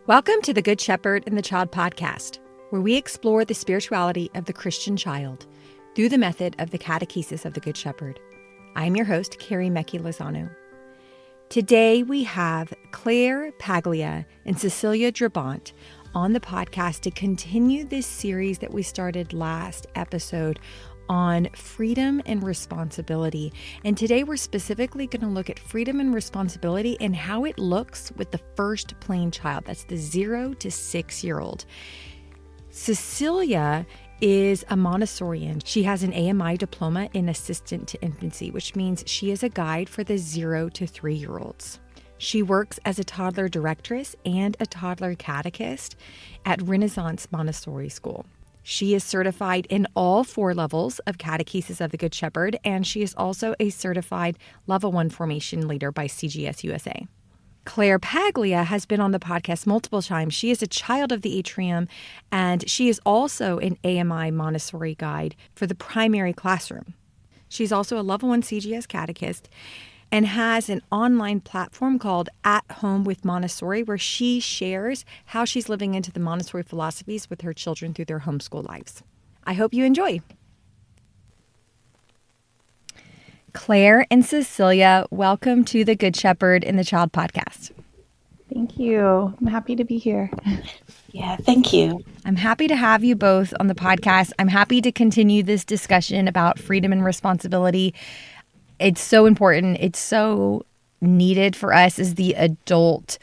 Welcome to the Good Shepherd and the Child podcast, where we explore the spirituality of the Christian child through the method of the Catechesis of the Good Shepherd. I am your host, Carrie Mecchi-Lozano. Today we have Claire Paglia and Cecilia Drabbant on the podcast to continue this series that we started last episode on freedom and responsibility. And today we're specifically going to look at freedom and responsibility and how it looks with the first plain child. That's the 0 to 6-year-old. Cecilia is a Montessorian. She has an AMI diploma in Assistant to Infancy, which means she is a guide for the 0 to 3-year-olds. She works as a Toddler Directress and a Toddler Catechist at Renaissance Montessori School. She is certified in all 4 levels of Catechesis of the Good Shepherd, and she is also a certified Level 1 Formation Leader by CGS USA. Claire Paglia has been on the podcast multiple times. She is a child of the atrium, and she is also an AMI Montessori guide for the primary classroom. She's also a Level 1 CGS Catechist and has an online platform called At Home with Montessori, where she shares how she's living into the Montessori philosophies with her children through their homeschool lives. I hope you enjoy. Claire and Cecilia, welcome to the Good Shepherd and the Child podcast. Thank you. I'm happy to be here. Yeah, thank you. I'm happy to have you both on the podcast. I'm happy to continue this discussion about freedom and responsibility. It's so important. It's so needed for us as the adult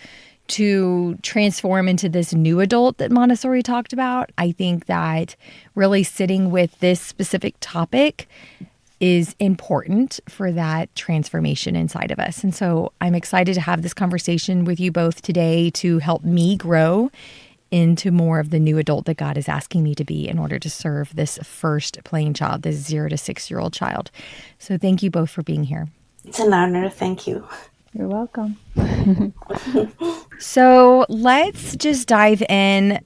to transform into this new adult that Montessori talked about. I think that really sitting with this specific topic is important for that transformation inside of us. And so I'm excited to have this conversation with you both today to help me grow into more of the new adult that God is asking me to be in order to serve this first plain child, this 0 to 6-year-old child. So thank you both for being here. It's an honor. Thank you. You're welcome. So let's just dive in.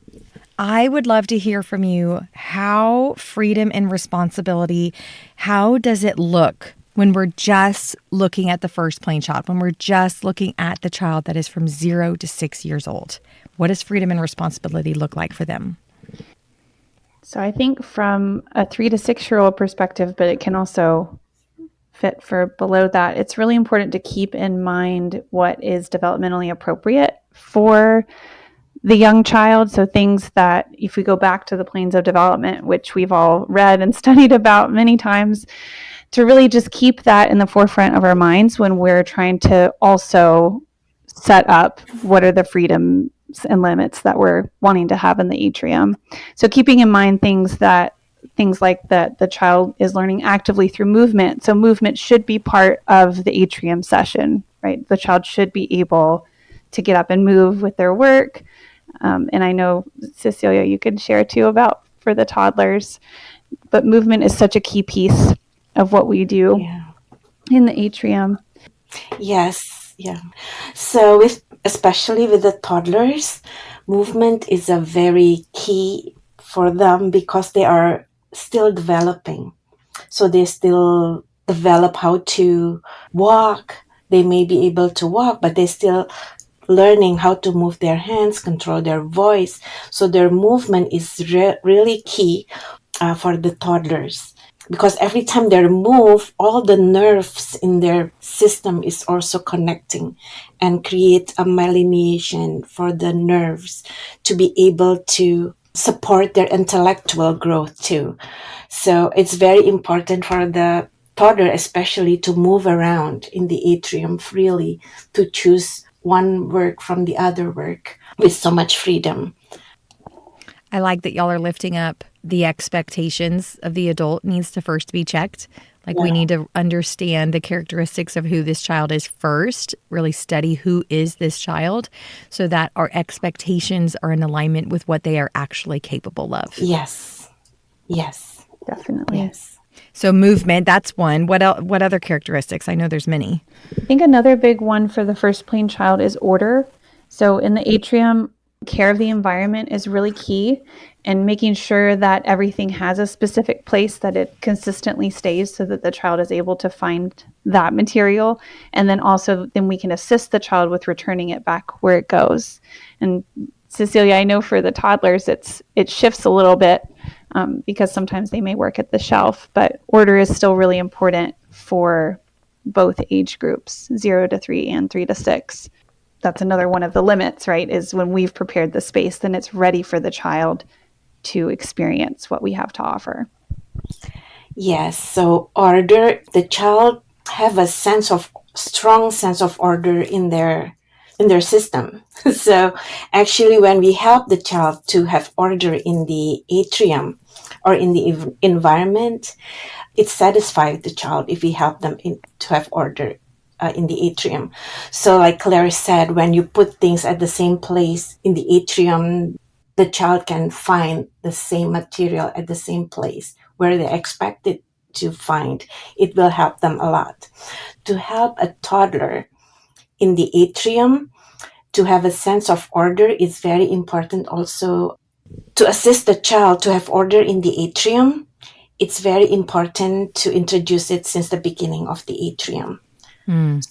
I would love to hear from you how freedom and responsibility, how does it look when we're just looking at the first plain child, when we're just looking at the child that is from 0 to 6 years old? What does freedom and responsibility look like for them? So I think from a 3 to 6-year-old perspective, but it can also fit for below that, it's really important to keep in mind what is developmentally appropriate for the young child. So things that, if we go back to the planes of development, which we've all read and studied about many times, to really just keep that in the forefront of our minds when we're trying to also set up what are the freedoms and limits that we're wanting to have in the atrium. So keeping in mind things like that the child is learning actively through movement. So movement should be part of the atrium session, right? The child should be able to get up and move with their work. And I know, Cecilia, you could share too about for the toddlers, but movement is such a key piece of what we do in the atrium. Yes, yeah. So especially with the toddlers, movement is a very key for them because they are still developing. So they still develop how to walk. They may be able to walk, but they still learning how to move their hands, control their voice. So their movement is really key for the toddlers. Because every time they move, all the nerves in their system is also connecting and create a myelination for the nerves to be able to support their intellectual growth too. So it's very important for the toddler especially to move around in the atrium freely, to choose one work from the other work with so much freedom. I like that y'all are lifting up the expectations of the adult needs to first be checked. We need to understand the characteristics of who this child is first, really study who is this child so that our expectations are in alignment with what they are actually capable of. Yes. Definitely. Yes. So movement, that's one. What other characteristics? I know there's many. I think another big one for the first plain child is order. So in the atrium, care of the environment is really key, and making sure that everything has a specific place that it consistently stays so that the child is able to find that material. And then we can assist the child with returning it back where it goes. And Cecilia, I know for the toddlers, it shifts a little bit because sometimes they may work at the shelf, but order is still really important for both age groups, 0 to 3 and 3 to 6. That's another one of the limits, right? Is when we've prepared the space, then it's ready for the child to experience what we have to offer. Yes, so order, the child have a strong sense of order in their system. So actually when we help the child to have order in the atrium or in the environment, it satisfies the child if we help them to have order in the atrium. So like Claire said, when you put things at the same place in the atrium, the child can find the same material at the same place where they expect it to find. It will help them a lot. To help a toddler in the atrium to have a sense of order is very important also. To assist the child to have order in the atrium, it's very important to introduce it since the beginning of the atrium.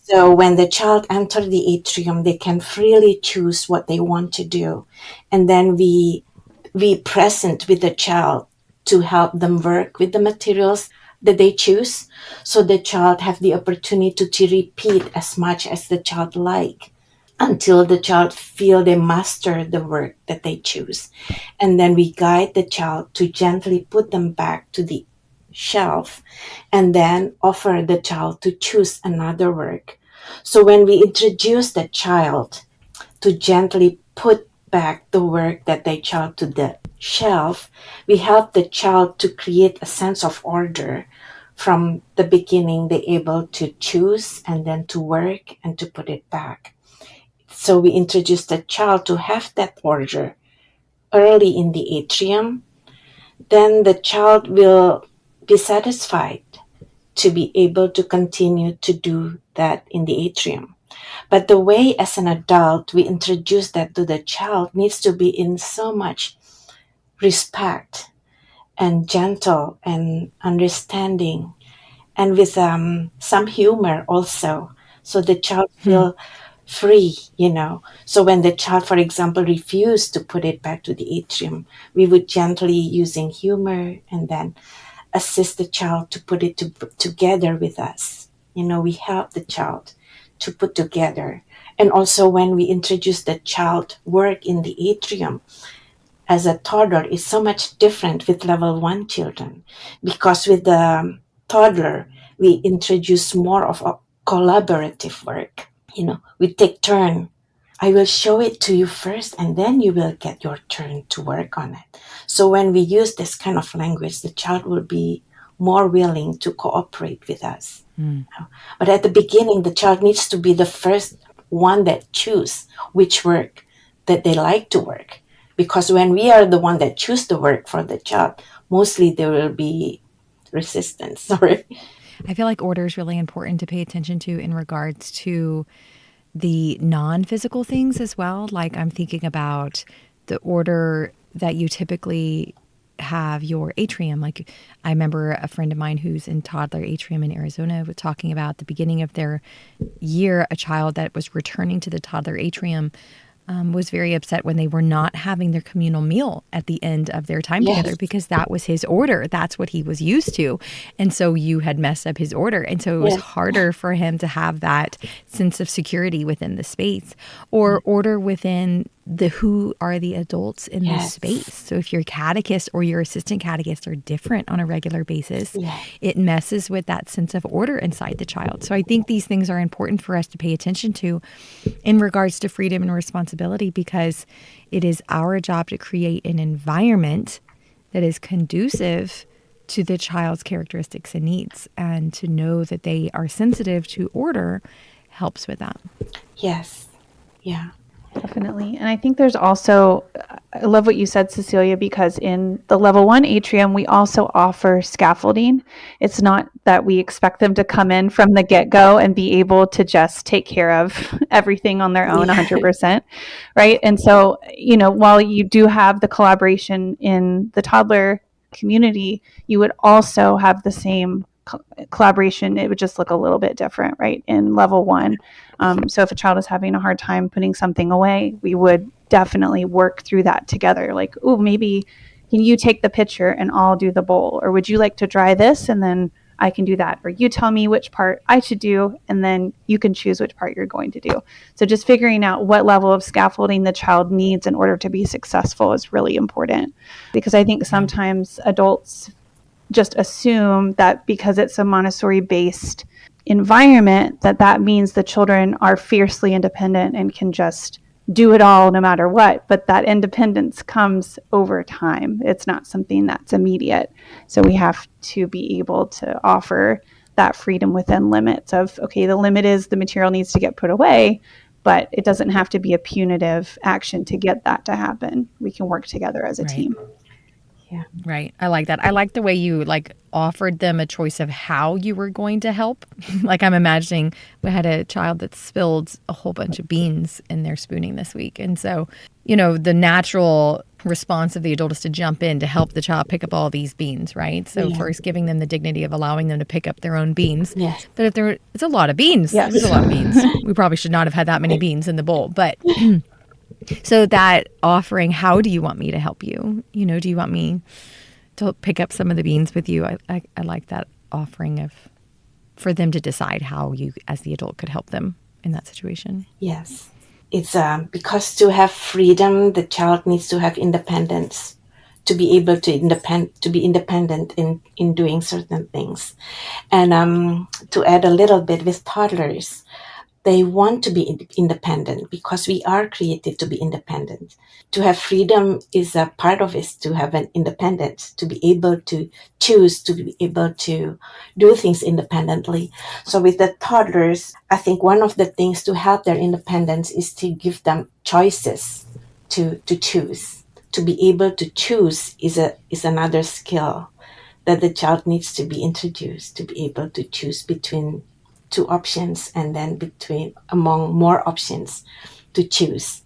So when the child enters the atrium, they can freely choose what they want to do. And then we present with the child to help them work with the materials that they choose. So the child have the opportunity to repeat as much as the child like until the child feel they master the work that they choose. And then we guide the child to gently put them back to the shelf and then offer the child to choose another work. So when we introduce the child to gently put back the work that they chose to the shelf, we help the child to create a sense of order. From the beginning, they're able to choose and then to work and to put it back. So we introduce the child to have that order early in the atrium. Then the child will be satisfied to be able to continue to do that in the atrium. But the way as an adult we introduce that to the child needs to be in so much respect and gentle and understanding and with some humor also. So the child feel free, So when the child, for example, refused to put it back to the atrium, we would gently using humor and then assist the child to put it together with us. We help the child to put together. And also when we introduce the child work in the atrium as a toddler is so much different with level 1 children, because with the toddler, we introduce more of a collaborative work. We take turn. I will show it to you first and then you will get your turn to work on it. So when we use this kind of language, the child will be more willing to cooperate with us. But at the beginning, the child needs to be the first one that choose which work that they like to work. Because when we are the one that choose the work for the child, mostly there will be resistance. Sorry. I feel like order is really important to pay attention to in regards to the non-physical things as well. Like I'm thinking about the order that you typically have your atrium. Like I remember a friend of mine who's in toddler atrium in Arizona was talking about the beginning of their year, a child that was returning to the toddler atrium was very upset when they were not having their communal meal at the end of their time together, because that was his order. That's what he was used to. And so you had messed up his order. And so it was harder for him to have that sense of security within the space or order within the who are the adults in this space. So if your catechist or your assistant catechist are different on a regular basis, it messes with that sense of order inside the child. So I think these things are important for us to pay attention to in regards to freedom and responsibility, because it is our job to create an environment that is conducive to the child's characteristics and needs, and to know that they are sensitive to order helps with that. Yes. Yeah. Definitely. And I think there's also, I love what you said, Cecilia, because in the level 1 atrium, we also offer scaffolding. It's not that we expect them to come in from the get-go and be able to just take care of everything on their own 100%, right? And so, while you do have the collaboration in the toddler community, you would also have the same collaboration. It would just look a little bit different, right, in level 1. So if a child is having a hard time putting something away, we would definitely work through that together. Like, oh, maybe can you take the picture and I'll do the bowl? Or would you like to try this and then I can do that? Or you tell me which part I should do and then you can choose which part you're going to do. So just figuring out what level of scaffolding the child needs in order to be successful is really important. Because I think sometimes adults just assume that because it's a Montessori-based environment, that means the children are fiercely independent and can just do it all no matter what. But that independence comes over time. It's not something that's immediate. So we have to be able to offer that freedom within limits of, okay, the limit is the material needs to get put away, but it doesn't have to be a punitive action to get that to happen. We can work together as a team. Yeah. Right. I like that. I like the way you offered them a choice of how you were going to help. I'm imagining we had a child that spilled a whole bunch of beans in their spooning this week. And so, the natural response of the adult is to jump in to help the child pick up all these beans, right? So first giving them the dignity of allowing them to pick up their own beans. Yes. But it's a lot of beans. Yes. It was a lot of beans. We probably should not have had that many beans in the bowl, but so that offering, how do you want me to help you? Do you want me to pick up some of the beans with you? I like that offering for them to decide how you, as the adult, could help them in that situation. Yes. It's because to have freedom, the child needs to have independence, to be able to be independent in doing certain things. And to add a little bit with toddlers, they want to be independent because we are created to be independent. To have freedom is a part of it, to have an independence, to be able to choose, to be able to do things independently. So with the toddlers, I think one of the things to help their independence is to give them choices to choose. To be able to choose is another skill that the child needs to be introduced, to be able to choose between two options and then among more options to choose.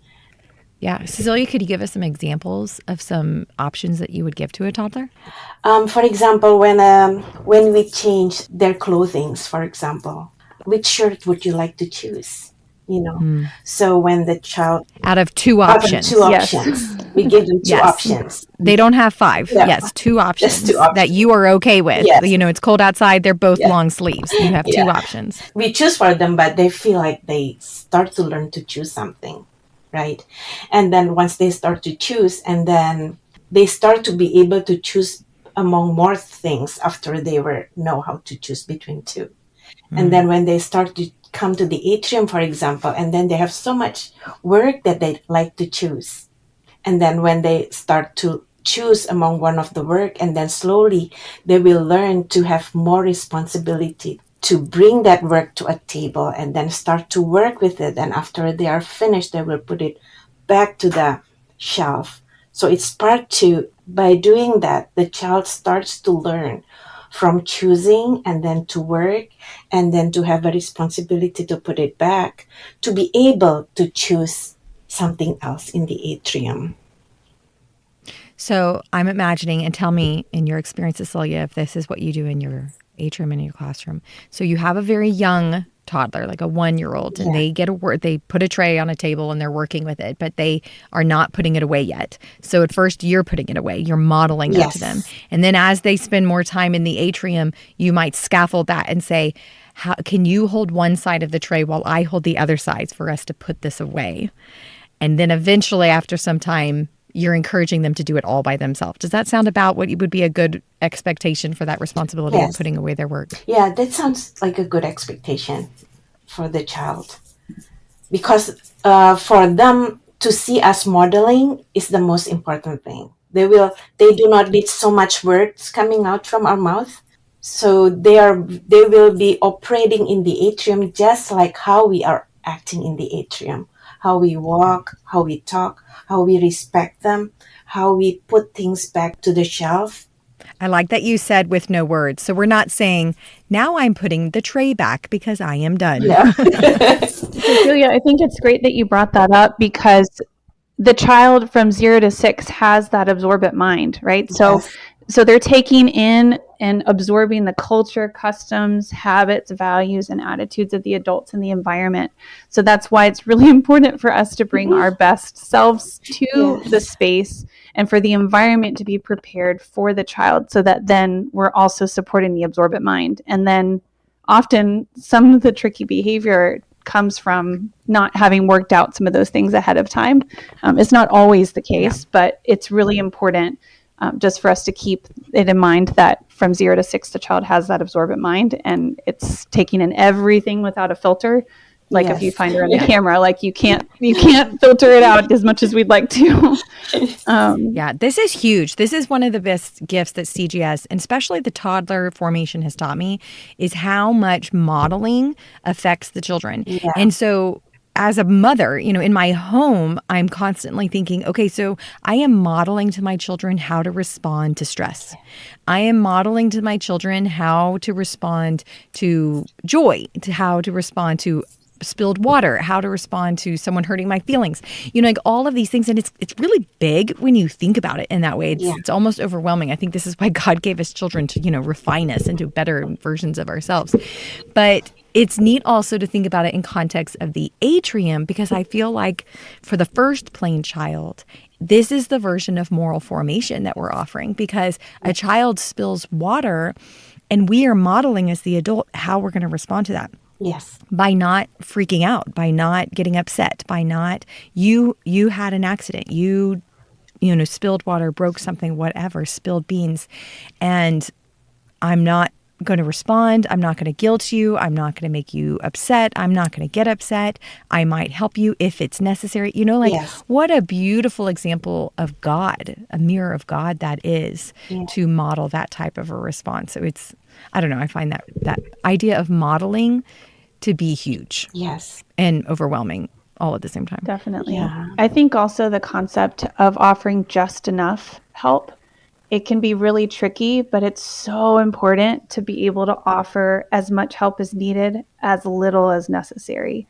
Yeah. Cecilia, could you give us some examples of some options that you would give to a toddler? For example, when we change their clothing, for example, which shirt would you like to choose? So when the child out of two options, we give them two options. They don't have five. Yeah. Yes, two options that you are okay with. Yes. It's cold outside. They're both long sleeves. You have two options. We choose for them, but they feel like they start to learn to choose something, right? And then once they start to choose, and then they start to be able to choose among more things after they know how to choose between two. And then when they start to come to the atrium, for example, and then they have so much work that they like to choose. And then when they start to choose among one of the work, and then slowly they will learn to have more responsibility to bring that work to a table and then start to work with it. And after they are finished, they will put it back to the shelf. So it's by doing that, the child starts to learn from choosing and then to work and then to have a responsibility to put it back, to be able to choose something else in the atrium. So I'm imagining, and tell me in your experience, Cecilia, if this is what you do in your atrium in your classroom. So you have a very young toddler, like a 1-year-old, and they they put a tray on a table and they're working with it, but they are not putting it away yet. So at first you're putting it away, you're modeling that to them. And then as they spend more time in the atrium, you might scaffold that and say, how can you hold one side of the tray while I hold the other sides for us to put this away? And then eventually after some time, you're encouraging them to do it all by themselves. Does that sound about what would be a good expectation for that responsibility of putting away their work? Yeah, that sounds like a good expectation for the child. Because for them to see us modeling is the most important thing. They do not need so much words coming out from our mouth. So they will be operating in the atrium just like how we are acting in the atrium. How we walk, how we talk, how we respect them, how we put things back to the shelf. I like that you said with no words. So we're not saying, now I'm putting the tray back because I am done. Yeah. Cecilia, I think it's great that you brought that up because the child from 0 to 6 has that absorbent mind, right? So they're taking in and absorbing the culture, customs, habits, values, and attitudes of the adults in the environment. So that's why it's really important for us to bring our best selves to the space and for the environment to be prepared for the child, so that then we're also supporting the absorbent mind. And then often some of the tricky behavior comes from not having worked out some of those things ahead of time. It's not always the case, but it's really important just for us to keep it in mind that from 0 to 6, the child has that absorbent mind, and it's taking in everything without a filter. Like if you find her on the camera, like you can't filter it out as much as we'd like to. This is huge. This is one of the best gifts that CGS, and especially the toddler formation, has taught me, is how much modeling affects the children. Yeah. And so as a mother, in my home, I'm constantly thinking, okay, so I am modeling to my children how to respond to stress. I am modeling to my children how to respond to joy, to how to respond to spilled water, how to respond to someone hurting my feelings, like all of these things. And it's really big when you think about it in that way. It's almost overwhelming. I think this is why God gave us children to, refine us into better versions of ourselves. But it's neat also to think about it in context of the atrium, because I feel like for the first plain child, this is the version of moral formation that we're offering, because a child spills water and we are modeling as the adult how we're going to respond to that. Yes. By not freaking out, by not getting upset, by not, you had an accident, you spilled water, broke something, whatever, spilled beans, and I'm not going to respond. I'm not going to guilt you. I'm not going to make you upset. I'm not going to get upset. I might help you if it's necessary. What a beautiful example of God, a mirror of God that is, to model that type of a response. So I don't know, I find that idea of modeling to be huge. Yes. And overwhelming all at the same time. Definitely. Yeah. I think also the concept of offering just enough help, it can be really tricky, but it's so important to be able to offer as much help as needed, as little as necessary.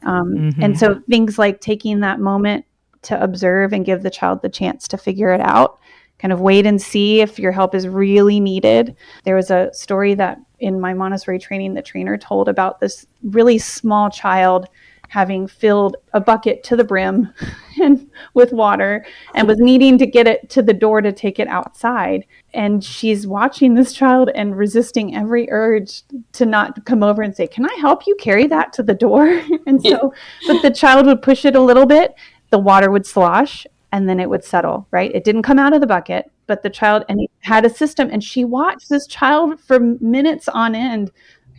And so things like taking that moment to observe and give the child the chance to figure it out, kind of wait and see if your help is really needed. There was a story that in my Montessori training, the trainer told about this really small child having filled a bucket to the brim and with water and was needing to get it to the door to take it outside. And she's watching this child and resisting every urge to not come over and say, "Can I help you carry that to the door?" And so, but the child would push it a little bit, the water would slosh, and then it would settle, right? It didn't come out of the bucket, but the child, and he had a system, and she watched this child for minutes on end,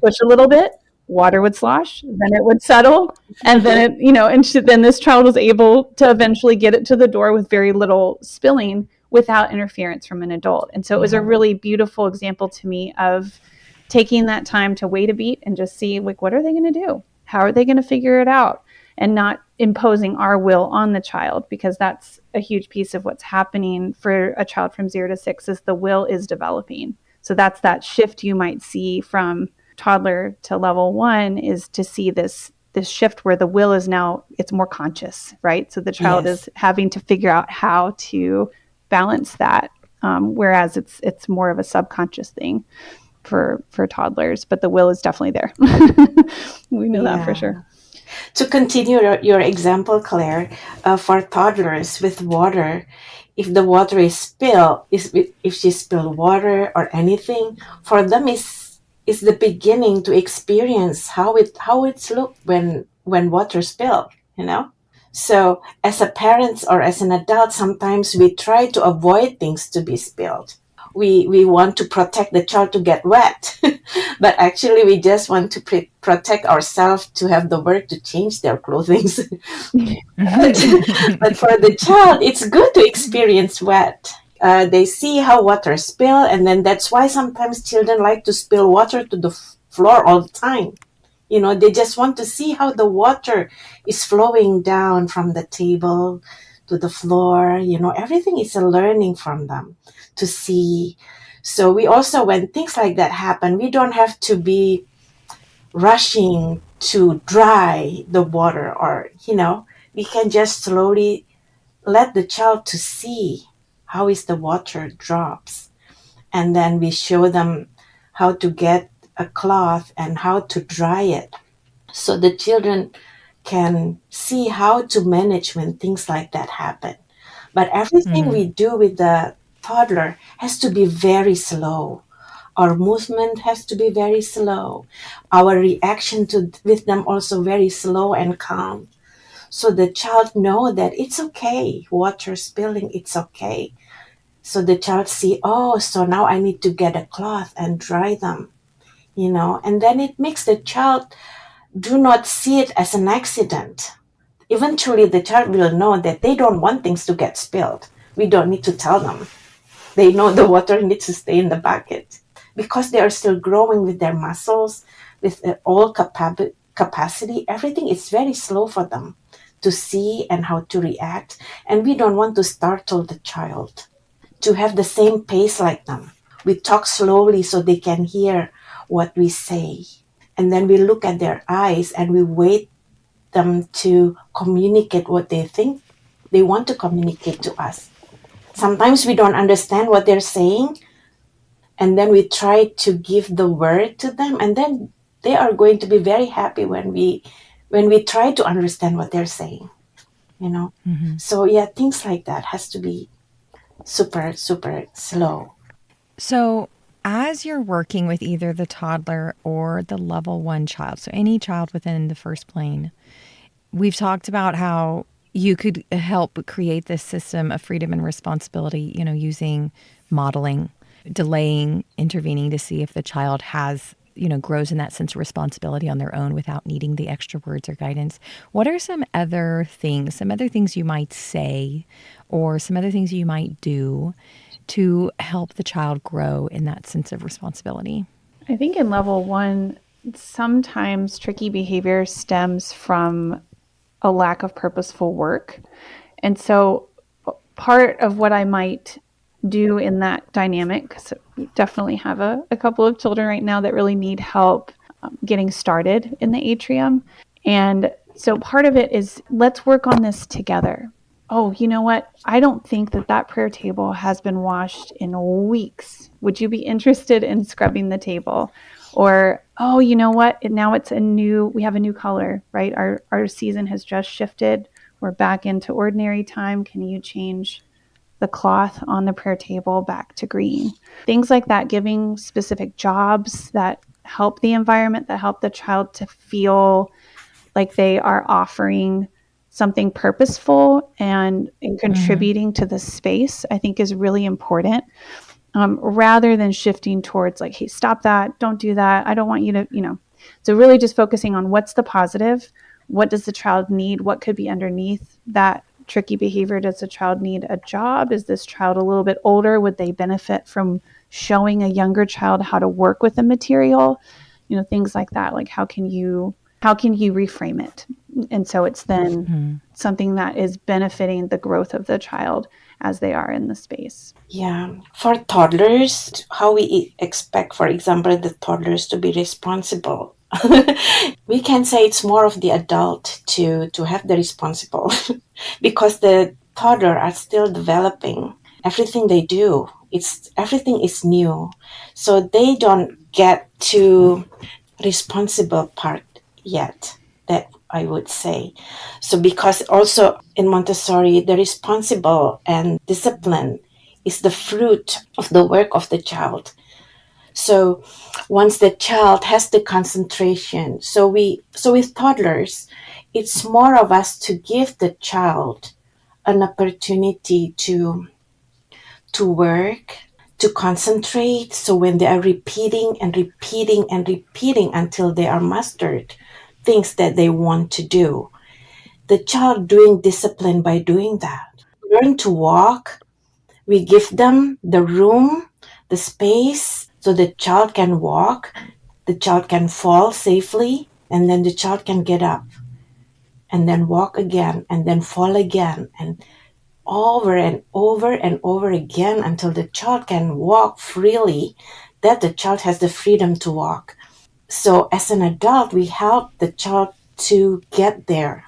push a little bit, water would slosh, then it would settle, and then then this child was able to eventually get it to the door with very little spilling without interference from an adult. And so it was a really beautiful example to me of taking that time to wait a beat and just see, like, what are they going to do? How are they going to figure it out? And not imposing our will on the child, because that's a huge piece of what's happening for a child from 0 to 6 is the will is developing. So that's that shift you might see from toddler to level 1, is to see this shift where the will is now, it's more conscious, right? So the child is having to figure out how to balance that, whereas it's more of a subconscious thing for toddlers, but the will is definitely there. We know that for sure. To continue your example, Claire, for toddlers with water, if the water is spilled, if she spilled water or anything, for them is the beginning to experience how it's looked when water spilled, So as a parent or as an adult, sometimes we try to avoid things to be spilled. We want to protect the child to get wet, but actually we just want to protect ourselves to have the work to change their clothing. But for the child, it's good to experience wet. They see how water spill, and then that's why sometimes children like to spill water to the floor all the time. They just want to see how the water is flowing down from the table to the floor. Everything is a learning from them to see. So we also, when things like that happen, we don't have to be rushing to dry the water, or, we can just slowly let the child to see how is the water drops. And then we show them how to get a cloth and how to dry it. So the children can see how to manage when things like that happen. But everything we do with the toddler has to be very slow. Our movement has to be very slow. Our reaction with them also very slow and calm. So the child know that it's okay. Water spilling, it's okay. So the child see, oh, so now I need to get a cloth and dry them, and then it makes the child do not see it as an accident. Eventually, the child will know that they don't want things to get spilled. We don't need to tell them. They know the water needs to stay in the bucket because they are still growing with their muscles, with all capacity. Everything is very slow for them to see and how to react. And we don't want to startle the child to have the same pace like them. We talk slowly so they can hear what we say. And then we look at their eyes and we wait them to communicate what they think they want to communicate to us. Sometimes we don't understand what they're saying, and then we try to give the word to them, and then they are going to be very happy when we try to understand what they're saying. So yeah, things like that has to be super, super slow. So as you're working with either the toddler or the level 1 child, so any child within the first plane, we've talked about how you could help create this system of freedom and responsibility, using modeling, delaying, intervening to see if the child has, grows in that sense of responsibility on their own without needing the extra words or guidance. What are some other things you might say or some other things you might do to help the child grow in that sense of responsibility? I think in level 1, sometimes tricky behavior stems from a lack of purposeful work. And so part of what I might do in that dynamic, because we definitely have a couple of children right now that really need help getting started in the atrium. And so part of it is, let's work on this together. Oh, you know what? I don't think that prayer table has been washed in weeks. Would you be interested in scrubbing the table? Or, oh, you know what? Now we have a new color, right? Our season has just shifted. We're back into ordinary time. Can you change the cloth on the prayer table back to green? Things like that, giving specific jobs that help the environment, that help the child to feel like they are offering something purposeful and contributing to the space, I think is really important. Rather than shifting towards like, hey, stop that, don't do that, I don't want you to, So really just focusing on what's the positive, what does the child need, what could be underneath that tricky behavior. Does the child need a job? Is this child a little bit older? Would they benefit from showing a younger child how to work with the material? Things like that. Like how can you reframe it? And so it's then something that is benefiting the growth of the child as they are in the space. Yeah. For toddlers, how we expect, for example, the toddlers to be responsible. We can say it's more of the adult to have the responsible because the toddler are still developing. Everything they do, everything is new. So they don't get to responsible part yet, that I would say. So because also in Montessori, the responsible and discipline is the fruit of the work of the child. So once the child has the concentration, so with toddlers, it's more of us to give the child an opportunity to work, to concentrate. So when they are repeating and repeating and repeating until they are mastered things that they want to do, the child doing discipline by doing that. Learn to walk. We give them the room, the space, so the child can walk, the child can fall safely, and then the child can get up and then walk again and then fall again, and over and over and over again until the child can walk freely, that the child has the freedom to walk. So as an adult, we help the child to get there.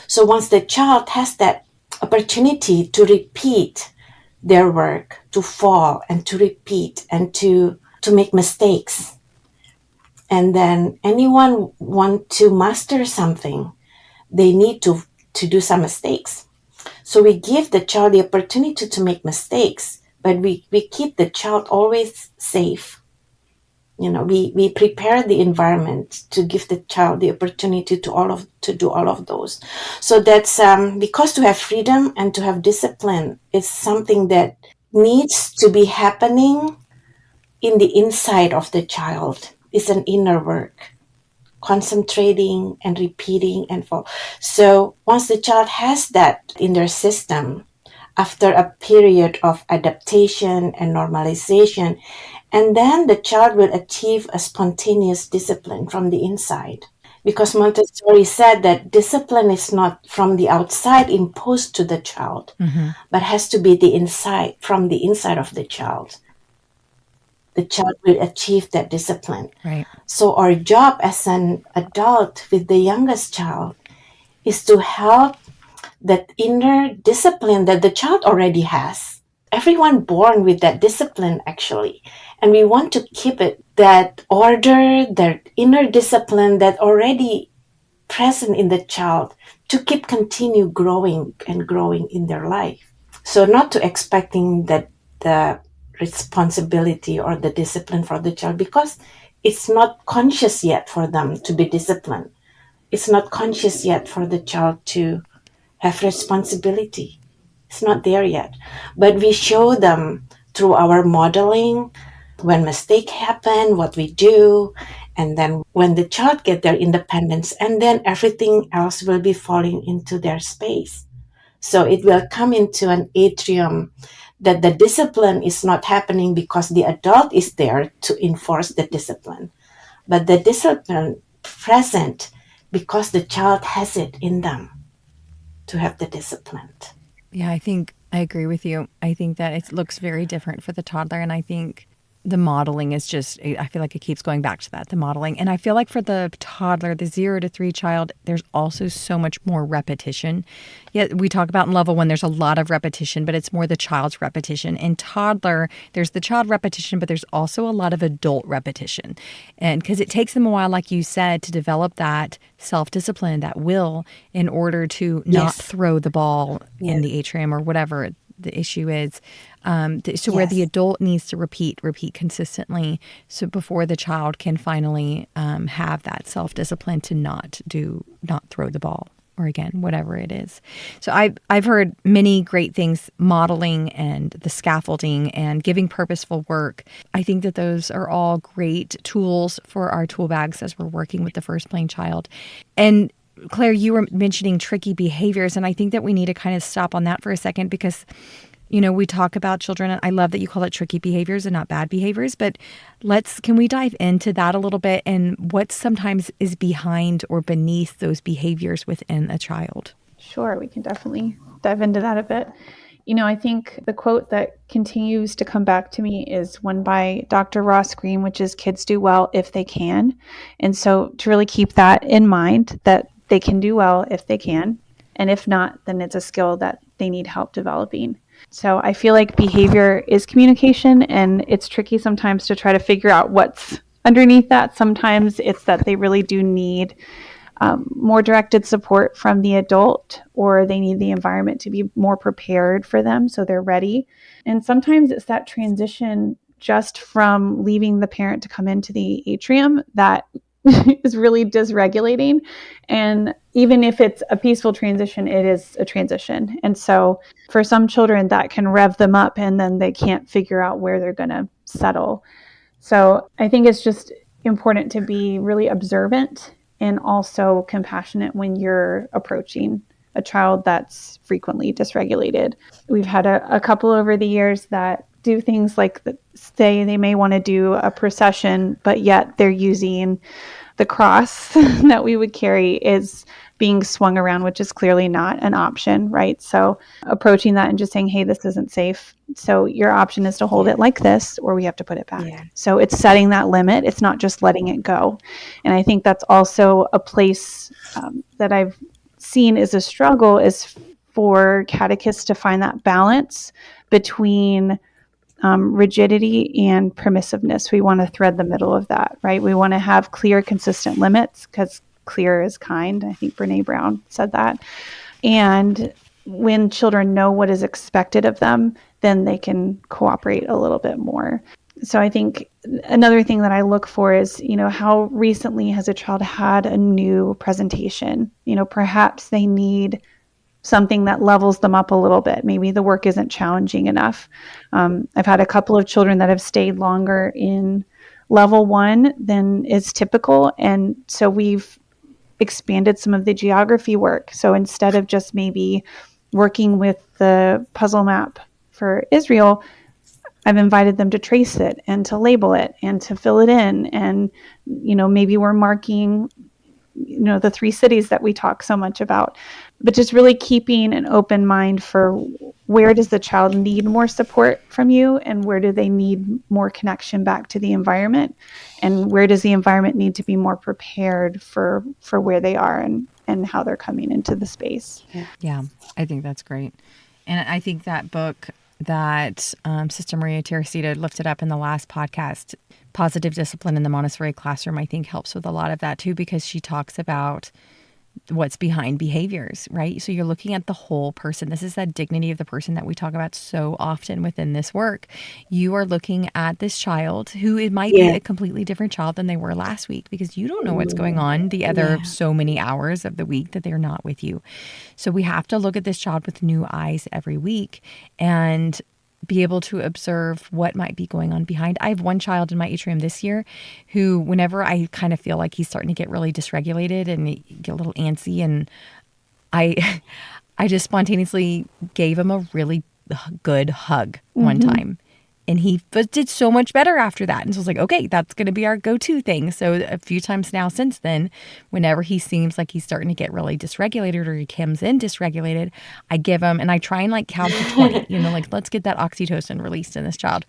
So once the child has that opportunity to repeat their work, to fall and to repeat and to make mistakes. And then anyone want to master something, they need to do some mistakes. So we give the child the opportunity to make mistakes, but we keep the child always safe. We prepare the environment to give the child the opportunity to do all of those. So that's because to have freedom and to have discipline is something that needs to be happening in the inside of the child. It's an inner work, concentrating and repeating and fall. So once the child has that in their system, after a period of adaptation and normalization, and then the child will achieve a spontaneous discipline from the inside. Because Montessori said that discipline is not from the outside imposed to the child, but has to be from the inside of the child. The child will achieve that discipline. Right. So our job as an adult with the youngest child is to help that inner discipline that the child already has. Everyone born with that discipline, actually. And we want to keep it, that order, that inner discipline that already present in the child, to continue growing and growing in their life. So not to expecting that the responsibility or the discipline for the child, because it's not conscious yet for them to be disciplined. It's not conscious yet for the child to have responsibility. It's not there yet. But we show them through our modeling when mistake happen, what we do, and then when the child get their independence, and then everything else will be falling into their space. So it will come into an atrium that the discipline is not happening because the adult is there to enforce the discipline, but the discipline present because the child has it in them to have the discipline. Yeah, I think I agree with you. I think that it looks very different for the toddler. And I think the modeling is just, I feel like it keeps going back to that, the modeling. And I feel like for the toddler, the 0 to 3 child, there's also so much more repetition. Yet we talk about in level 1, there's a lot of repetition, but it's more the child's repetition. In toddler, there's the child repetition, but there's also a lot of adult repetition. And because it takes them a while, like you said, to develop that self-discipline, that will, in order to not throw the ball in the atrium or whatever the issue is. So where the adult needs to repeat consistently, so before the child can finally have that self-discipline to not throw the ball, or again, whatever it is. So I've heard many great things, modeling and the scaffolding and giving purposeful work. I think that those are all great tools for our tool bags as we're working with the first plane child. And Claire, you were mentioning tricky behaviors, and I think that we need to kind of stop on that for a second because, we talk about children, and I love that you call it tricky behaviors and not bad behaviors, but can we dive into that a little bit and what sometimes is behind or beneath those behaviors within a child? Sure, we can definitely dive into that a bit. I think the quote that continues to come back to me is one by Dr. Ross Green, which is kids do well if they can. And so to really keep that in mind, that they can do well if they can. And if not, then it's a skill that they need help developing. So I feel like behavior is communication, and it's tricky sometimes to try to figure out what's underneath that. Sometimes it's that they really do need more directed support from the adult, or they need the environment to be more prepared for them so they're ready. And sometimes it's that transition just from leaving the parent to come into the atrium that is really dysregulating. And even if it's a peaceful transition, it is a transition. And so for some children, that can rev them up and then they can't figure out where they're going to settle. So I think it's just important to be really observant and also compassionate when you're approaching a child that's frequently dysregulated. We've had a couple over the years that do things like say they may want to do a procession, but yet they're using the cross that we would carry is being swung around, which is clearly not an option, right? So approaching that and just saying, hey, this isn't safe. So your option is to hold it like this, or we have to put it back. Yeah. So it's setting that limit. It's not just letting it go. And I think that's also a place that I've seen is a struggle, is for catechists to find that balance between rigidity and permissiveness. We want to thread the middle of that, right? We want to have clear, consistent limits because clear is kind. I think Brene Brown said that. And when children know what is expected of them, then they can cooperate a little bit more. So I think another thing that I look for is, how recently has a child had a new presentation? Perhaps they need something that levels them up a little bit. Maybe the work isn't challenging enough. I've had a couple of children that have stayed longer in level 1 than is typical. And so we've expanded some of the geography work. So instead of just maybe working with the puzzle map for Israel, I've invited them to trace it and to label it and to fill it in. And, maybe we're marking, the 3 cities that we talk so much about, but just really keeping an open mind for where does the child need more support from you and where do they need more connection back to the environment, and where does the environment need to be more prepared for where they are and how they're coming into the space. Yeah, I think that's great. And I think that book that Sister Maria Teresita lifted up in the last podcast, Positive Discipline in the Montessori Classroom, I think helps with a lot of that too, because she talks about what's behind behaviors, right? So you're looking at the whole person. This is that dignity of the person that we talk about so often within this work. You are looking at this child who it might be a completely different child than they were last week, because you don't know what's going on the other so many hours of the week that they're not with you. So we have to look at this child with new eyes every week and be able to observe what might be going on behind. I have one child in my atrium this year who, whenever I kind of feel like he's starting to get really dysregulated and get a little antsy, and I just spontaneously gave him a really good hug one time. And he did so much better after that. And so I was like, okay, that's going to be our go-to thing. So a few times now since then, whenever he seems like he's starting to get really dysregulated or he comes in dysregulated, I give him, and I try and count to 20, let's get that oxytocin released in this child.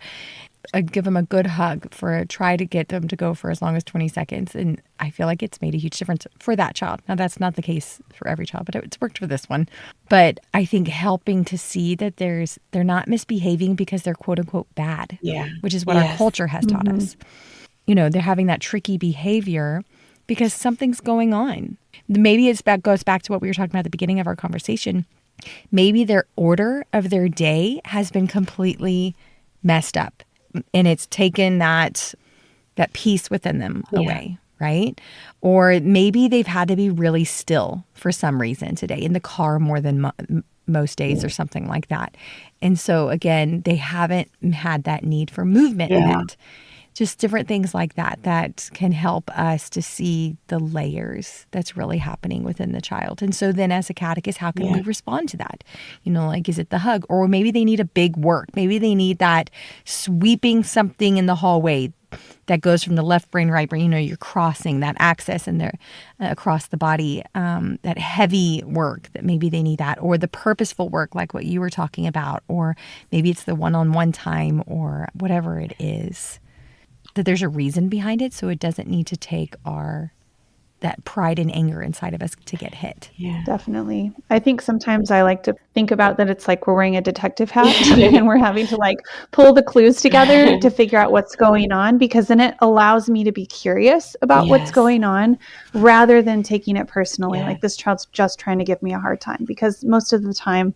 I give him a good hug try to get them to go for as long as 20 seconds. And I feel like it's made a huge difference for that child. Now, that's not the case for every child, but it's worked for this one. But I think helping to see that they're not misbehaving because they're quote unquote bad, which is what our culture has taught us. They're having that tricky behavior because something's going on. Maybe goes back to what we were talking about at the beginning of our conversation. Maybe their order of their day has been completely messed up. And it's taken that peace within them away, right? Or maybe they've had to be really still for some reason today, in the car more than most days or something like that. And so, again, they haven't had that need for movement met. Just different things like that can help us to see the layers that's really happening within the child. And so then as a catechist, how can we respond to that? Is it the hug? Or maybe they need a big work. Maybe they need that sweeping something in the hallway that goes from the left brain, right brain. You're crossing that axis and they're across the body, that heavy work that maybe they need that, or the purposeful work like what you were talking about, or maybe it's the one-on-one time or whatever it is. That there's a reason behind it, so it doesn't need to take that pride and anger inside of us to get hit. Yeah, definitely. I think sometimes I like to think about that it's like we're wearing a detective hat and we're having to pull the clues together to figure out what's going on, because then it allows me to be curious about what's going on rather than taking it personally. Like, this child's just trying to give me a hard time, because most of the time,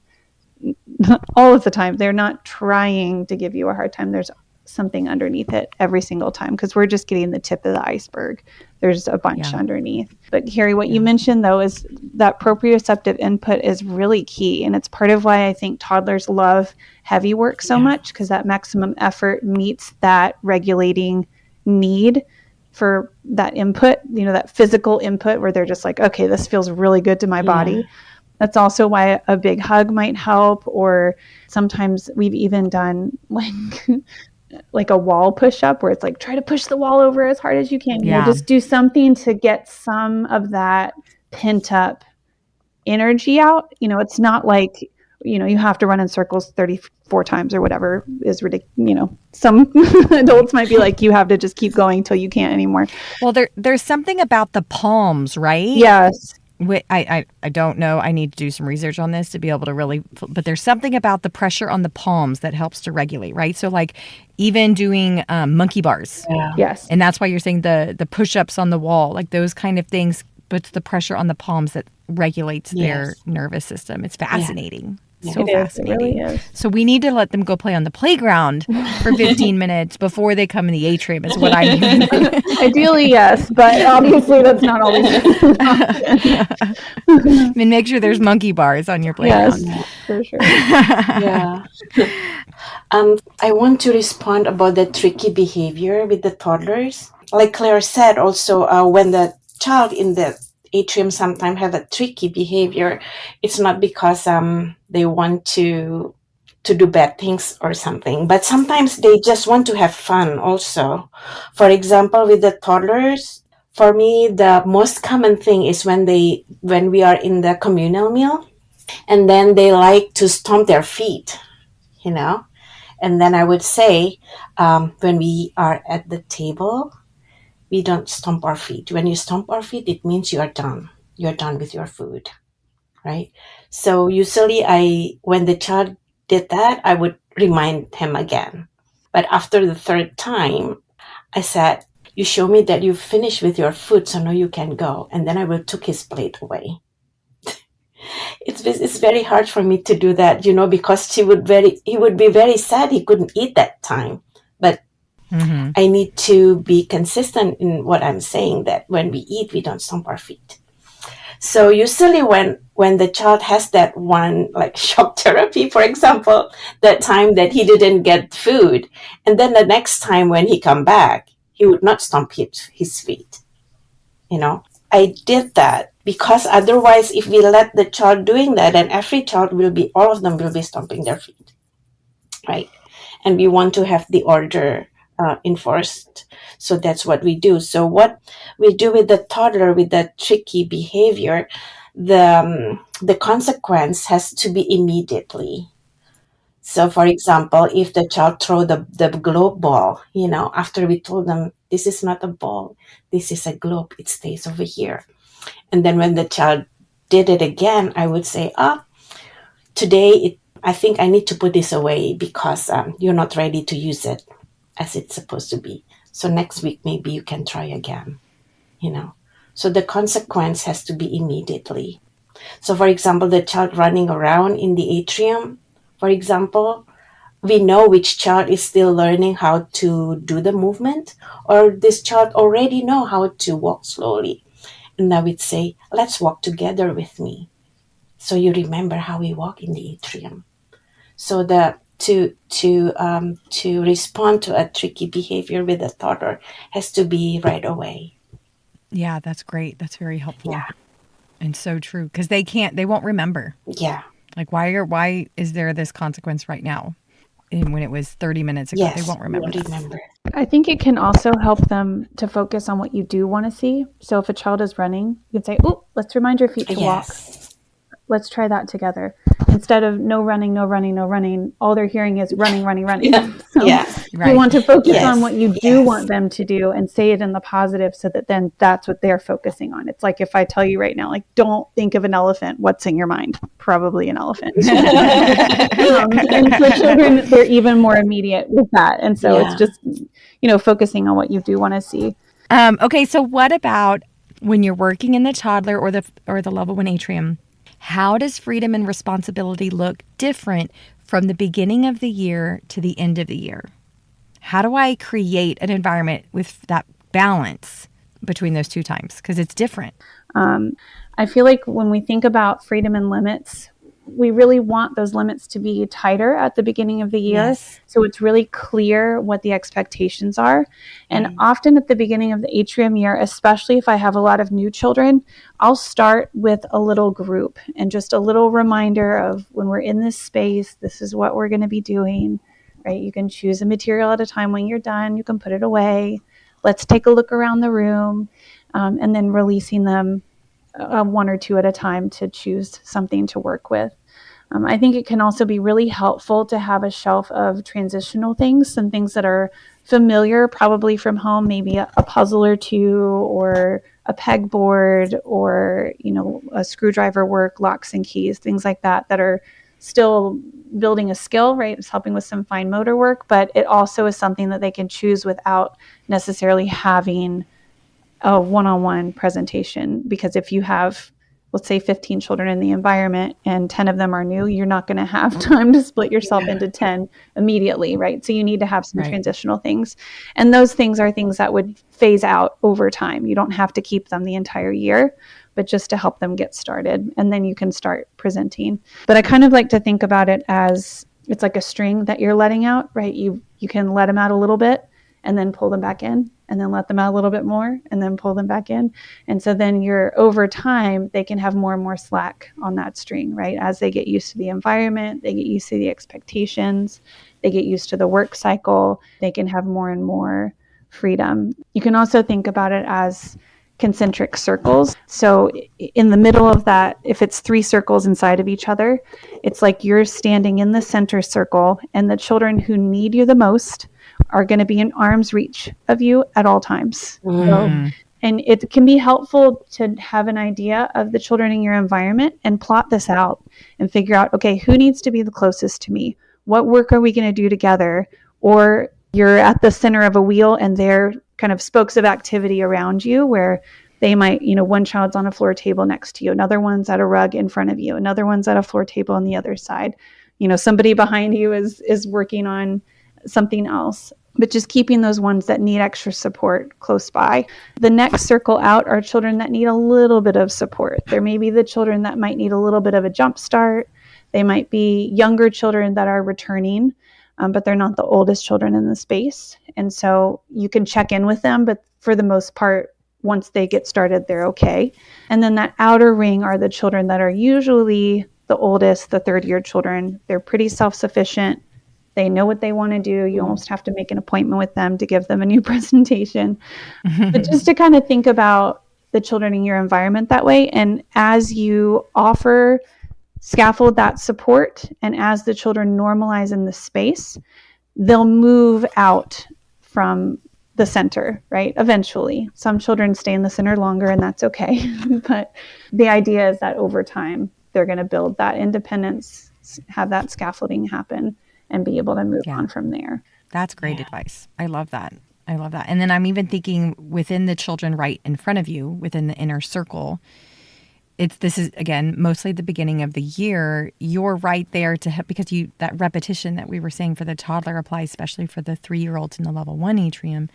all of the time, they're not trying to give you a hard time. There's something underneath it every single time, because we're just getting the tip of the iceberg. There's a bunch underneath. But Carrie, what you mentioned though is that proprioceptive input is really key, and it's part of why I think toddlers love heavy work so much, because that maximum effort meets that regulating need for that input, that physical input where they're just like, okay, this feels really good to my body. That's also why a big hug might help, or sometimes we've even done like a wall push up where it's like, try to push the wall over as hard as you can. Just do something to get some of that pent up energy out. It's not like, you have to run in circles 34 times or whatever is ridiculous. Some adults might be like, you have to just keep going till you can't anymore. Well, there's something about the palms, right? Yes. I don't know. I need to do some research on this to be able to really, but there's something about the pressure on the palms that helps to regulate, right? So like even doing monkey bars. Yeah. Yes. And that's why you're saying the push-ups on the wall, like those kind of things, but it's the pressure on the palms that regulates their nervous system. It's fascinating. Yeah. So It is. It fascinating. really is. So we need to let them go play on the playground for 15 minutes before they come in the atrium is what I mean. Ideally, yes, but obviously that's not always an option. And make sure there's monkey bars on your playground. Yes, for sure. Yeah. I want to respond about the tricky behavior with the toddlers. Like Claire said, also when the child in the atrium sometimes have a tricky behavior, it's not because they want to do bad things or something, but sometimes they just want to have fun also. For example, with the toddlers, for me, the most common thing is when we are in the communal meal, and then they like to stomp their feet, and then I would say, when we are at the table, we don't stomp our feet. When you stomp our feet, it means you are done. You're done with your food, right? So usually when the child did that, I would remind him again. But after the third time, I said, you show me that you've finished with your food, so now you can go. And then I will took his plate away. It's very hard for me to do that, because he would be very sad he couldn't eat that time. But I need to be consistent in what I'm saying, that when we eat, we don't stomp our feet. So usually when the child has that one, like shock therapy, for example, that time that he didn't get food, and then the next time when he come back, he would not stomp his feet. I did that because otherwise, if we let the child doing that, then all of them will be stomping their feet, right? And we want to have the order enforced. So that's what we do. So what we do with the toddler with that tricky behavior, the consequence has to be immediately. So for example, if the child throw the globe ball, after we told them, this is not a ball, this is a globe, it stays over here. And then when the child did it again, I would say, today I think I need to put this away because you're not ready to use it as it's supposed to be. So next week, maybe you can try again, So the consequence has to be immediately. So for example, the child running around in the atrium, for example, we know which child is still learning how to do the movement, or this child already know how to walk slowly. And I would say, let's walk together with me. So you remember how we walk in the atrium. So to respond to a tricky behavior with a toddler has to be right away. Yeah, that's great. That's very helpful. Yeah. And so true. Because they won't remember. Yeah. Like why is there this consequence right now? And when it was 30 minutes ago, Yes, they won't remember. I think it can also help them to focus on what you do want to see. So if a child is running, you can say, "Oh, let's remind your feet to walk. Let's try that together." Instead of no running, all they're hearing is running. Yeah. So Right. you want to focus on what you do want them to do and say it in the positive so that then that's what they're focusing on. It's like if I tell you right now, like, don't think of an elephant, what's in your mind? Probably an elephant. And for children, they're even more immediate with that. And so it's just, focusing on what you do want to see. Okay, so what about when you're working in the toddler or the level 1 atrium? How does freedom and responsibility look different from the beginning of the year to the end of the year? How do I create an environment with that balance between those two times? Because it's different. I feel like when we think about freedom and limits, we really want those limits to be tighter at the beginning of the year. Yes. So it's really clear what the expectations are. And often at the beginning of the atrium year, especially if I have a lot of new children, I'll start with a little group and just a little reminder of when we're in this space, this is what we're going to be doing, right? You can choose a material at a time. When you're done, you can put it away. Let's take a look around the room, and then releasing them one or two at a time to choose something to work with. I think it can also be really helpful to have a shelf of transitional things, some things that are familiar probably from home, maybe a puzzle or two or a pegboard or, a screwdriver work, locks and keys, things like that are still building a skill, right? It's helping with some fine motor work, but it also is something that they can choose without necessarily having a one-on-one presentation. Because if you have, let's say 15 children in the environment and 10 of them are new, you're not going to have time to split yourself into 10 immediately, right? So you need to have some transitional things. And those things are things that would phase out over time. You don't have to keep them the entire year, but just to help them get started. And then you can start presenting. But I kind of like to think about it as it's like a string that you're letting out, right? You can let them out a little bit and then pull them back in, and then let them out a little bit more and then pull them back in. And so then over time, they can have more and more slack on that string, right? As they get used to the environment, they get used to the expectations, they get used to the work cycle, they can have more and more freedom. You can also think about it as concentric circles. So in the middle of that, if it's 3 circles inside of each other, it's like you're standing in the center circle, and the children who need you the most are going to be in arm's reach of you at all times. So, and it can be helpful to have an idea of the children in your environment and plot this out and figure out, okay, who needs to be the closest to me? What work are we going to do together? Or you're at the center of a wheel and they're kind of spokes of activity around you, where they might, one child's on a floor table next to you, another one's at a rug in front of you, another one's at a floor table on the other side. Somebody behind you is working on something else. But just keeping those ones that need extra support close by. The next circle out are children that need a little bit of support. There may be the children that might need a little bit of a jump start. They might be younger children that are returning, but they're not the oldest children in the space. And so you can check in with them, but for the most part, once they get started, they're okay. And then that outer ring are the children that are usually the oldest, the third-year children. They're pretty self-sufficient. They know what they want to do. You almost have to make an appointment with them to give them a new presentation. But just to kind of think about the children in your environment that way. And as you scaffold that support, and as the children normalize in the space, they'll move out from the center, right? Eventually. Some children stay in the center longer, and that's okay. But the idea is that over time, they're going to build that independence, have that scaffolding happen, and be able to move on from there. That's great advice. I love that. And then I'm even thinking within the children right in front of you, within the inner circle, this is, again, mostly the beginning of the year. You're right there to help, because that repetition that we were saying for the toddler applies especially for the 3-year-olds in the level 1 atrium.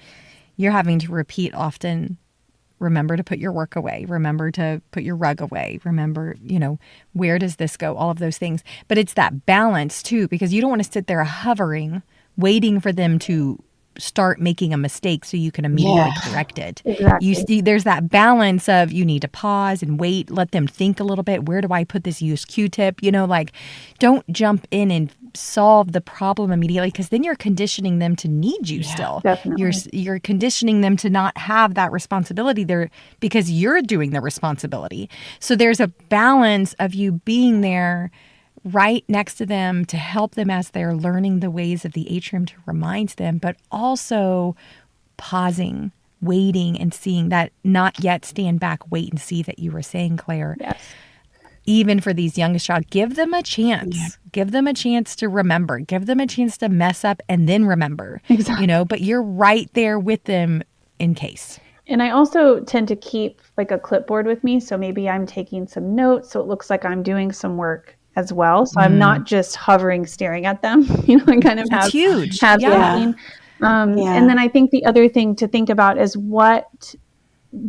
You're having to repeat often, remember to put your work away, remember to put your rug away, remember, where does this go? All of those things. But it's that balance too, because you don't want to sit there hovering, waiting for them to start making a mistake so you can immediately correct it. Exactly. There's that balance of you need to pause and wait, let them think a little bit. Where do I put this used Q-tip? Don't jump in and solve the problem immediately, because then you're conditioning them to need you still. Definitely. You're conditioning them to not have that responsibility there because you're doing the responsibility. So there's a balance of you being there right next to them to help them as they're learning the ways of the atrium, to remind them, but also pausing, waiting, and seeing that not yet stand back, wait and see that you were saying, Claire. Yes. Even for these youngest child, give them a chance. Yeah. Give them a chance to remember. Give them a chance to mess up and then remember. Exactly. But you're right there with them in case. And I also tend to keep like a clipboard with me. So maybe I'm taking some notes so it looks like I'm doing some work as well. So I'm not just hovering, staring at them, I kind of have huge. And then I think the other thing to think about is, what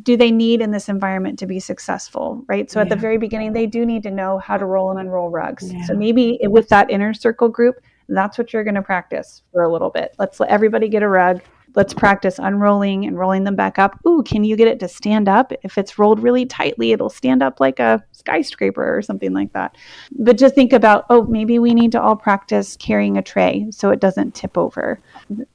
do they need in this environment to be successful, right? So at the very beginning, they do need to know how to roll and unroll rugs. So maybe with that inner circle group, that's what you're going to practice for a little bit. Let's let everybody get a rug. Let's practice unrolling and rolling them back up. Ooh, can you get it to stand up? If it's rolled really tightly, it'll stand up like a skyscraper or something like that. But just think about, maybe we need to all practice carrying a tray so it doesn't tip over.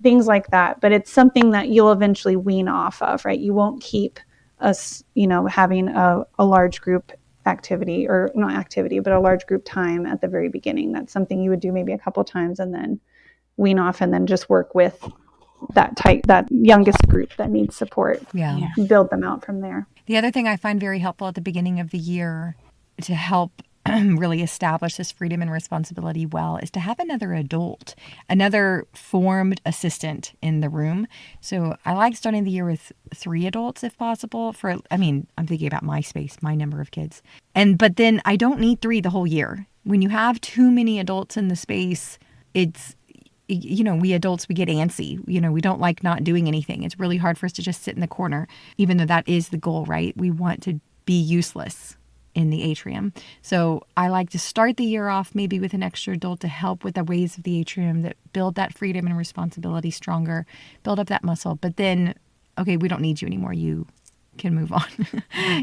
Things like that. But it's something that you'll eventually wean off of, right? You won't keep us, having a large group activity, or not activity, but a large group time at the very beginning. That's something you would do maybe a couple times and then wean off, and then just work with that youngest group that needs support. Yeah. Build them out from there. The other thing I find very helpful at the beginning of the year to help really establish this freedom and responsibility well is to have another adult, another formed assistant in the room. So I like starting the year with 3 adults if possible. I'm thinking about my space, my number of kids. But then I don't need 3 the whole year. When you have too many adults in the space, it's, we adults, we get antsy. We don't like not doing anything. It's really hard for us to just sit in the corner, even though that is the goal, right? We want to be useless in the atrium. So I like to start the year off maybe with an extra adult to help with the ways of the atrium that build that freedom and responsibility stronger, build up that muscle. But then, okay, we don't need you anymore. You can move on.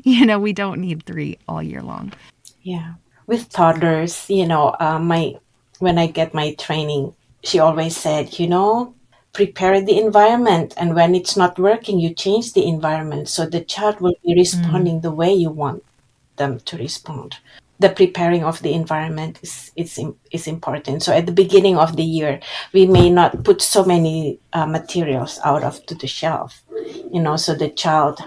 We don't need 3 all year long. Yeah. With toddlers, when I get my training, she always said, prepare the environment. And when it's not working, you change the environment so the child will be responding the way you want them to respond. The preparing of the environment is important. So at the beginning of the year, we may not put so many materials out to the shelf, so the child,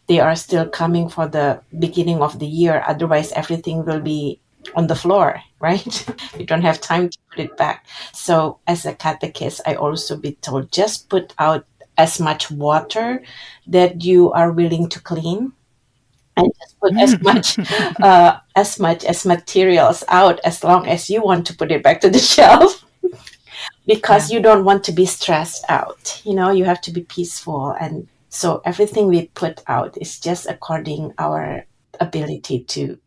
they are still coming for the beginning of the year. Otherwise, everything will be on the floor, right? You don't have time to put it back. So as a catechist, I also be told, just put out as much water that you are willing to clean. And just put as much as materials out as long as you want to put it back to the shelf, because you don't want to be stressed out. You have to be peaceful, and so everything we put out is just according our ability to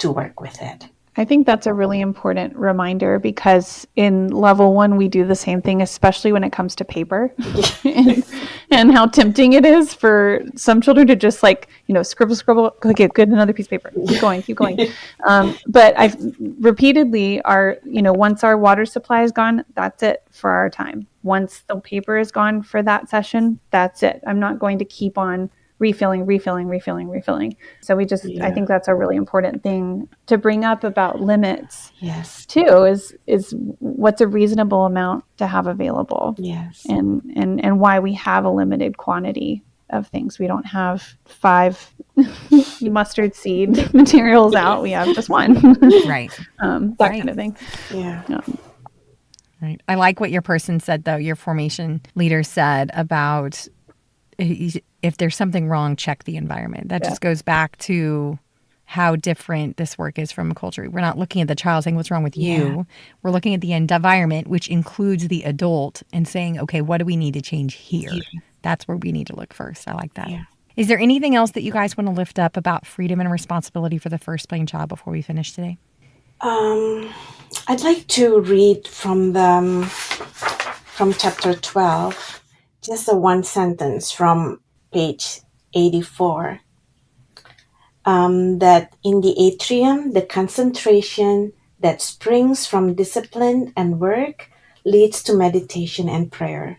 work with it. I think that's a really important reminder, because in level 1, we do the same thing, especially when it comes to paper and how tempting it is for some children to just scribble, okay, good, another piece of paper, keep going. But I've repeatedly once our water supply is gone, that's it for our time. Once the paper is gone for that session, that's it. I'm not going to keep on refilling. So I think that's a really important thing to bring up about limits. Yes. Too, is what's a reasonable amount to have available. Yes. And why we have a limited quantity of things. We don't have 5 mustard seed materials out. We have just 1. Right. That kind of thing. Yeah. Right. I like what your person said, though, your formation leader said about if there's something wrong, check the environment. That just goes back to how different this work is from a culture. We're not looking at the child saying, what's wrong with you? We're looking at the environment, which includes the adult, and saying, okay, what do we need to change here? That's where we need to look first. I like that. Yeah. Is there anything else that you guys want to lift up about freedom and responsibility for the first playing child before we finish today? I'd like to read from chapter 12, just a 1 sentence from page 84. That in the atrium, the concentration that springs from discipline and work leads to meditation and prayer.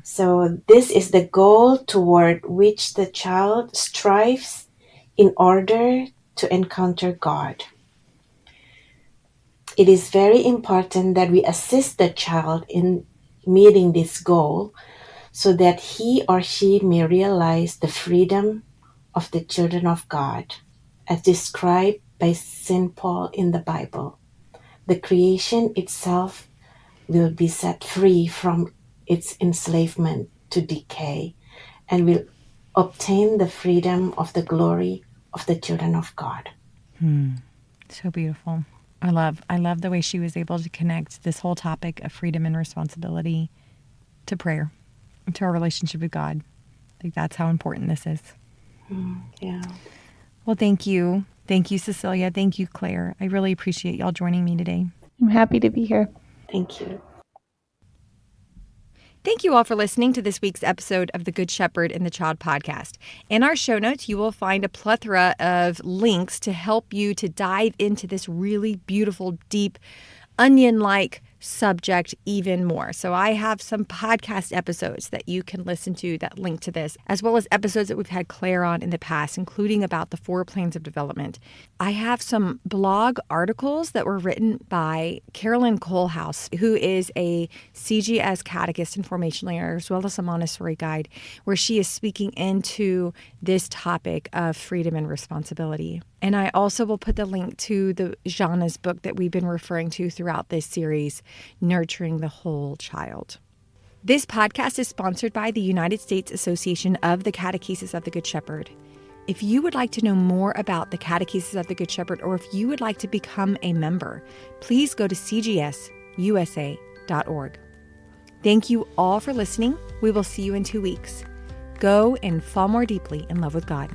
So this is the goal toward which the child strives in order to encounter God. It is very important that we assist the child in meeting this goal so that he or she may realize the freedom of the children of God, as described by St. Paul in the Bible. The creation itself will be set free from its enslavement to decay and will obtain the freedom of the glory of the children of God. So beautiful. I love the way she was able to connect this whole topic of freedom and responsibility to prayer, to our relationship with God. I think that's how important this is. Yeah. Well, thank you. Thank you, Cecilia. Thank you, Claire. I really appreciate y'all joining me today. I'm happy to be here. Thank you. Thank you all for listening to this week's episode of the Good Shepherd and the Child podcast. In our show notes, you will find a plethora of links to help you to dive into this really beautiful, deep, onion-like subject even more. So I have some podcast episodes that you can listen to that link to this, as well as episodes that we've had Claire on in the past, including about the 4 planes of development. I have some blog articles that were written by Carolyn Colehouse, who is a CGS Catechist and Formation Learner, as well as a Montessori guide, where she is speaking into this topic of freedom and responsibility. And I also will put the link to the Jana's book that we've been referring to throughout this series, Nurturing the Whole Child. This podcast is sponsored by the United States Association of the Catechesis of the Good Shepherd. If you would like to know more about the Catechesis of the Good Shepherd, or if you would like to become a member, please go to cgsusa.org. Thank you all for listening. We will see you in 2 weeks. Go and fall more deeply in love with God.